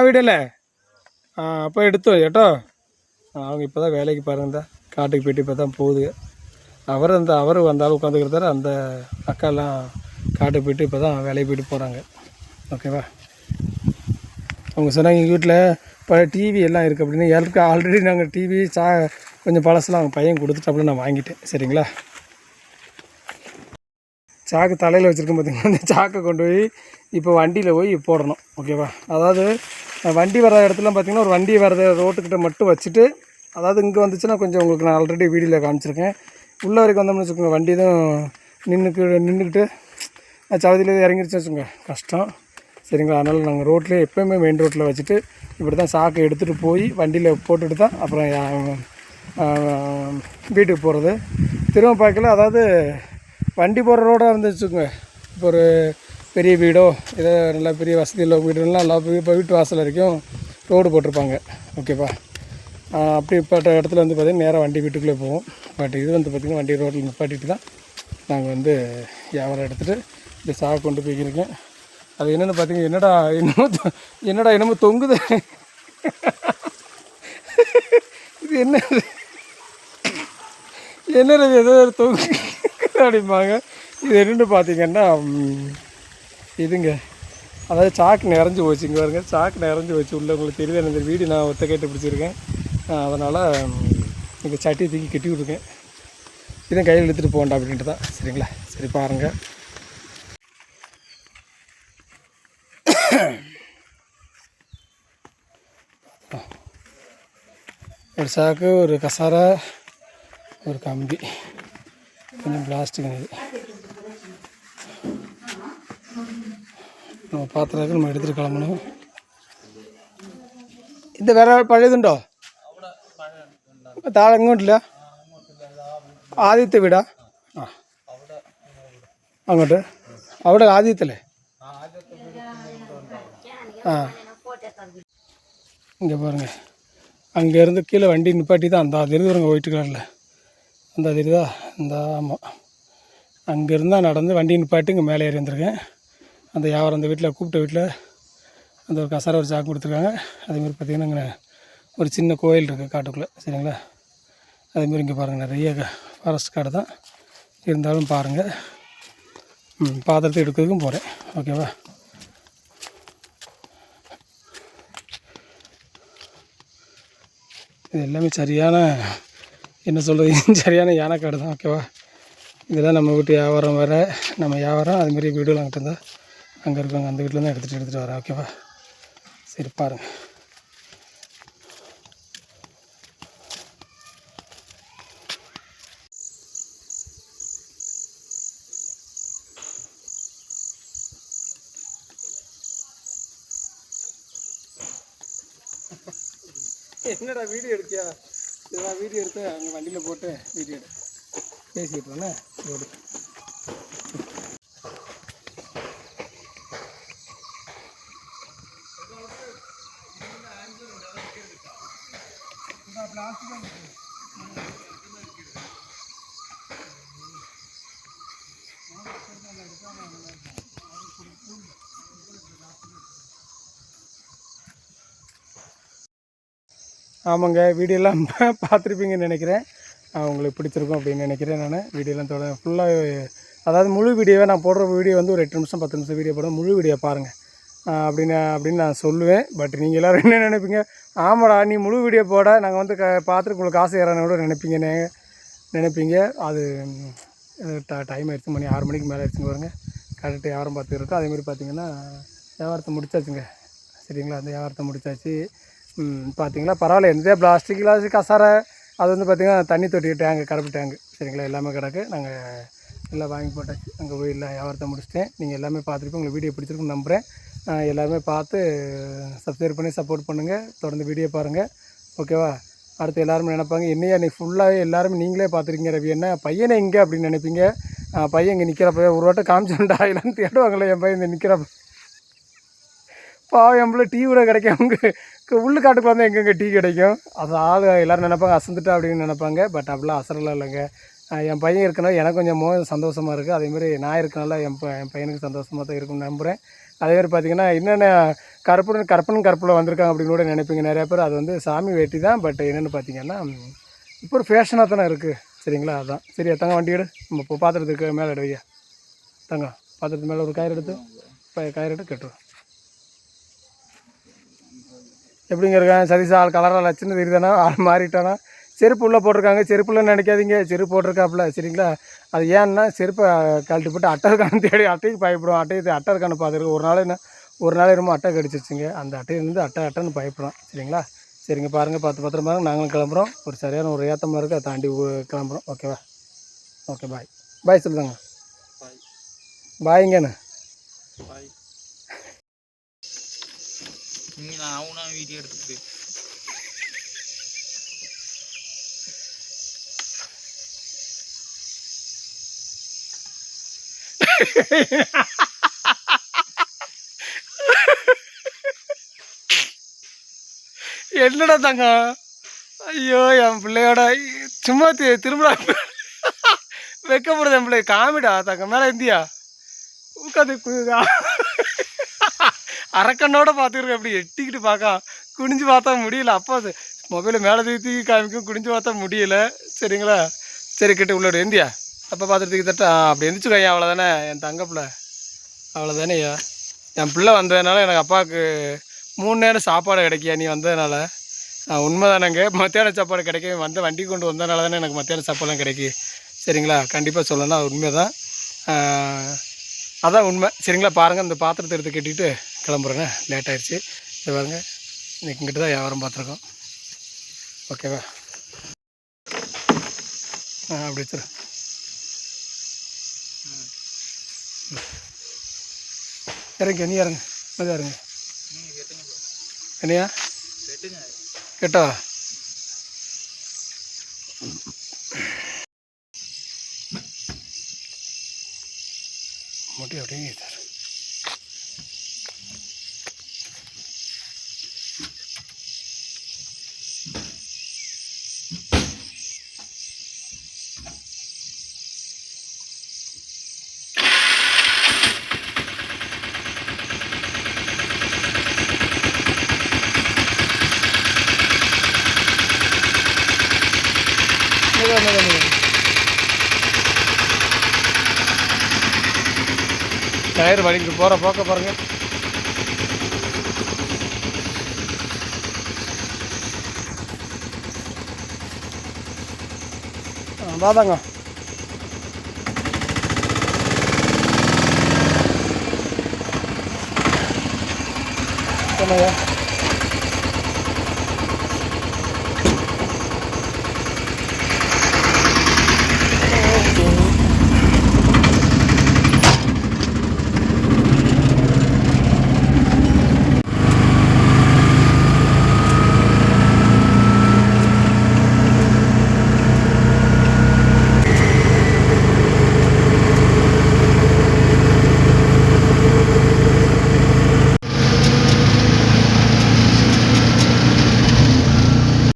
വീടല്ലേ? അപ്പോൾ എടുത്തു കേട്ടോ. அவங்க இப்போ தான் வேலைக்கு பாருங்க, காட்டுக்கு போயிட்டு இப்போ தான் போகுதுங்க. அவர் வந்தாலும் உட்காந்துக்கிறதாரு. அந்த அக்காலாம் காட்டுக்கு போயிட்டு இப்போ தான் வேலைக்கு போயிட்டு போகிறாங்க. ஓகேவா? அவங்க சொன்னாங்க எங்கள் வீட்டில் இப்போ டிவி எல்லாம் இருக்குது அப்படின்னு. யாருக்கு ஆல்ரெடி நாங்கள் டிவி கொஞ்சம் பழசெல்லாம் அவங்க பையன் கொடுத்துட்டு அப்படின்னு நான் வாங்கிட்டேன். சரிங்களா? சாக்கு தலையில் வச்சுருக்கோம் பார்த்திங்கன்னா, அந்த சாக்கை கொண்டு போய் இப்போ வண்டியில் போய் போடணும். ஓகேவா? அதாவது வண்டி வர இடத்துல பார்த்திங்கன்னா ஒரு வண்டி வர்ற ரோட்டுக்கிட்ட மட்டும் வச்சுட்டு, அதாவது இங்கே வந்துச்சுன்னா கொஞ்சம் உங்களுக்கு நான் ஆல்ரெடி வீடியோவில் காமிச்சிருக்கேன். உள்ளே வரைக்கும் வந்தோம்னு வச்சுக்கோங்க, வண்டி தான் நின்றுக்கிட்டு சவதியில் இறங்கிருச்சு வச்சுக்கோங்க, கஷ்டம். சரிங்களா? அதனால் நாங்கள் ரோட்லேயே எப்போயுமே மெயின் ரோட்டில் வச்சுட்டு இப்படி தான் சாக்கை எடுத்துகிட்டு போய் வண்டியில் போட்டுட்டு தான் அப்புறம் வீட்டுக்கு போகிறது. திரும்ப பார்க்கல, அதாவது வண்டி போகிற ரோடாக இருந்துச்சுங்க. இப்போ ஒரு பெரிய வீடோ ஏதோ நல்லா பெரிய வசதியில் வீடுலாம் நல்லா இப்போ வீட்டு வாசல் வரைக்கும் ரோடு போட்டிருப்பாங்க. ஓகேப்பா? அப்படிப்பட்ட இடத்துல வந்து பார்த்திங்கன்னா நேராக வண்டி வீட்டுக்குள்ளே போவோம். பட் இது வந்து பார்த்திங்கன்னா வண்டி ரோட்டில் நிப்பாட்டிட்டு தான் நாங்கள் வந்து வியாபாரம் எடுத்துகிட்டு இப்படி சாக கொண்டு போய்க்கிருக்கேன். அது என்னென்னு பார்த்தீங்கன்னா, என்னமோ தொங்குது. இது என்ன ஏதோ தொங்கு அப்படிம்பாங்க. இது என்னென்னு பார்த்தீங்கன்னா இதுங்க, அதாவது சாக்கு நிறைஞ்சி போச்சு. இங்கே பாருங்க, சாக்கு நிறைஞ்சி போச்சு உள்ளே. உங்களுக்கு தெரியுது, இந்த வீடு நான் ஒத்த கேட்டு பிடிச்சிருக்கேன். அதனால் இங்கே சட்டி தூக்கி கட்டி விட்ருக்கேன். இதான் கையில் எடுத்துகிட்டு போகண்டா அப்படின்ட்டு தான். சரிங்களா? சரி பாருங்கள். ஒரு சாக்கு, ஒரு கசாரா, ஒரு கம்பி, கொஞ்சம் பிளாஸ்டிக். இது நம்ம பாத்திரத்துக்கு நம்ம எடுத்துகிட்டு கிளம்பணும். இந்த വേറെ പഴയതുണ്ടോ? താഴെ ഇങ്ങോട്ടില്ല, ആദ്യത്തെ വീടാ? അങ്ങോട്ട് അവിടെ ആദ്യത്തല്ലേ? இங்கே பாருங்கள், அங்கேருந்து கீழே வண்டி நிப்பாட்டி தான் அந்த தெரியுது பாருங்க, ஒயிட் கலரில் அந்த தெரியுதா? இந்த ஆமாம், அங்கேருந்து தான் நடந்து வண்டி நிப்பாட்டி இங்கே மேலே ஏறி வந்திருக்கேன். அந்த வியாபாரம் அந்த வீட்டில் கூப்பிட்ட வீட்டில் அந்த ஒரு கசார ஒரு சாக்கு கொடுத்துருக்காங்க. அதேமாதிரி பார்த்திங்கன்னா இங்கே ஒரு சின்ன கோயில் இருக்குது காட்டுக்குள்ளே. சரிங்களா? அதேமாதிரி இங்கே பாருங்கள், நிறைய ஃபாரஸ்ட் காடு தான் இருந்தாலும் பாருங்கள். பாத்திரத்தை எடுக்கிறதுக்கும் போகிறேன். ஓகேவா? இது எல்லாமே சரியான, என்ன சொல்கிறது, சரியான யானைக்காடு தான். ஓகேவா? இதெல்லாம் நம்ம வீட்டு வியாபாரம் வேறு, நம்ம வியாபாரம் அதுமாரி வீடுலாம் அங்கிட்ட இருந்தால் அங்கே இருக்காங்க, அந்த வீட்டில் தான் எடுத்துகிட்டு வரேன். ஓகேவா? சரி பாருங்கள். என்னடா வீடியோ எடுத்தியா? இதெல்லாம் வீடியோ எடுத்து அங்கே வண்டியில் போட்டு வீடியோ எடு, பேசிக்கிட்டோன்னே ரோடு. ஆமாங்க, வீடியோலாம் பார்த்துருப்பீங்கன்னு நினைக்கிறேன். உங்களுக்கு பிடிச்சிருக்கும் அப்படின்னு நினைக்கிறேன். நான் வீடியோலாம் ஃபுல்லாக, அதாவது முழு வீடியோவை நான் போடுற வீடியோ வந்து ஒரு 8 நிமிஷம் 10 நிமிஷம் வீடியோ போட, முழு வீடியோ பாருங்கள் அப்படின்னு நான் சொல்லுவேன். பட் நீங்கள் எல்லோரும் என்ன நினைப்பீங்க, ஆமாடா நீ முழு வீடியோ போட, நாங்கள் வந்து பார்த்துட்டு உங்களுக்கு காசு ஏறானு கூட நினைப்பீங்க. அது டைம் ஆகிடுச்சு, மணி 6 மணிக்கு மேலே ஆகிடுச்சுங்க. பாருங்கள், கரெக்டாக வியாபாரம் பார்த்துட்டு இருக்கோம். அதேமாதிரி பார்த்திங்கன்னா வியாபாரத்தை முடிச்சாச்சுங்க. சரிங்களா? அந்த வியாபாரத்தை முடிச்சாச்சு. பார்த்திங்களா? பரவாயில்ல, எந்த பிளாஸ்டிக் கிளாஸ் கசாரை அது வந்து பார்த்திங்கன்னா தண்ணி தொட்டி டேங்கு, கருப்பு டேங்கு. சரிங்களா? எல்லாமே கிடக்கு. நாங்கள் எல்லாம் வாங்கி போட்டாச்சு. அங்கே போய் இல்லை வியாபாரத்தை முடிச்சிட்டேன். நீங்கள் எல்லாமே பார்த்துருப்போம். உங்களுக்கு வீடியோ பிடிச்சிருக்குன்னு நம்புகிறேன். எல்லாருமே பார்த்து சப்ஸ்கிரைப் பண்ணி சப்போர்ட் பண்ணுங்கள். தொடர்ந்து வீடியோ பாருங்கள். ஓகேவா? அடுத்து எல்லாருமே நினைப்பாங்க, என்னையா நீ ஃபுல்லாகவே எல்லாருமே நீங்களே பார்த்துருக்கீங்க ரவி, என்ன பையனை எங்கே அப்படின்னு நினைப்பீங்க. பையன் இங்கே நிற்கிறப்ப ஒரு வாட்டை காமிச்சோண்டா இல்லைன்னு தேடுவாங்களே, என் பையன் இந்த நிற்கிறப்ப. பாவம், என் பிள்ளை டீ கூட கிடைக்கும். உள்ளு காட்டுக்கு வந்தால் எங்கெங்கே டீ கிடைக்கும். அது ஆள் எல்லோரும் நினைப்பாங்க அசந்துட்டா அப்படின்னு நினைப்பாங்க. பட் அப்படிலாம் அசரெல்லாம் இல்லைங்க. என் பையன் இருக்கனால எனக்கு கொஞ்சம் சந்தோஷமாக இருக்குது. அதேமாதிரி நான் இருக்கனால என் பையனுக்கு சந்தோஷமாக தான் இருக்குன்னு நம்புகிறேன். அதேமாதிரி பார்த்திங்கன்னா என்னென்ன கருப்பில் வந்திருக்காங்க அப்படின்னு கூட நினைப்பீங்க நிறையா பேர். அது வந்து சாமி வேட்டி தான். பட் என்னென்னு பார்த்தீங்கன்னா இப்போ ஒரு ஃபேஷனாக தானே இருக்குது. சரிங்களா? அதுதான். சரியா தங்க வண்டி எடு. நம்ம இப்போ பாத்திரத்துக்கு மேலே எடு வையா தங்க. பாத்திரத்து மேலே ஒரு கயிறு எடுத்து கயிறு எடுத்து கட்டுரும். எப்படிங்க இருக்கான் சதீஷ்? ஆள் கலராக லட்சணம் தெரியுதானா? ஆள் மாறிட்டானா? செருப்பு உள்ளே போட்டிருக்காங்க. செருப்புள்ளன்னு நினைக்காதீங்க, செருப்பு போட்டிருக்காப்புல. சரிங்களா? அது ஏன்னா செருப்பை கழட்டி போட்டு அட்டை இருக்கான்னு தேடி அட்டைக்கு பயப்படுவோம். அட்டை இருக்கான்னு பார்த்துருக்கு. ஒரு நாள் என்னமோ அட்டை கடிச்சிருச்சுங்க. அந்த அட்டையிலேருந்து அட்டைன்னு பயப்படுறோம். சரிங்களா? சரிங்க பாருங்கள், பார்த்து பத்திரமா நாங்களும் கிளம்புறோம். ஒரு சரியான ஒரு ஏற்றமாக இருக்குது, அதை தாண்டி கிளம்புறோம். ஓகேவா? Okay bye. பாய் சொல்லுதாங்க. பாய்ங்கண்ணு. பாய். நான் வீடியோ எடுத்துட்டு என்னடா தங்கம்? ஐயோ என் பிள்ளையோட சும்மா திரும்ப வைக்கப்படுது என் பிள்ளை. காமிடா தங்கம் மேலே இந்தியா உட்காந்து அரக்கண்ணோட பார்த்துருக்கேன். அப்படி எட்டிக்கிட்டு பார்க்க குனிஞ்சு பார்த்தா முடியல. அப்போ அது மொபைலை மேலே தூக்கி காமிக்கும், குனிஞ்சு பார்த்தா முடியல. சரிங்களா? சரி கிட்ட உள்ளோட இந்தியா அப்போ பார்த்துட்டு தட்டா அப்படி எந்திரிச்சுக்கோ. அவ்வளோதானே என் தங்க பிள்ளை? அவ்வளோதானே ஐயா. என் பிள்ளை வந்ததுனால எனக்கு அப்பாவுக்கு 3 நேரம் சாப்பாடு கிடைக்கியா நீ வந்ததுனால? உண்மை தானேங்க. மத்தியான சாப்பாடு கிடைக்கும். வண்டி கொண்டு வந்ததுனால தானே எனக்கு மத்தியான சாப்பாடுலாம் கிடைக்கி. சரிங்களா? கண்டிப்பாக சொல்லணும், அது உண்மை தான். அதான் உண்மை. சரிங்களா? பாருங்கள், இந்த பாத்திரத்தை எடுத்து கட்டிட்டு கிளம்புறேங்க. லேட் ஆகிடுச்சு. இது பாருங்கள், இன்றைக்கி இங்கிட்ட தான் வியாபாரம் பார்த்துருக்கோம். ஓகேவா? அப்படி வச்சுரு. இறங்க, நீ இறங்க. மெதுவாக இருங்க. என்னையா கேட்டா? முட்டி அப்படியே சார். டயர் வலிக்கு போகிற போக்க பாருங்க. வாதாங்க என்னையா?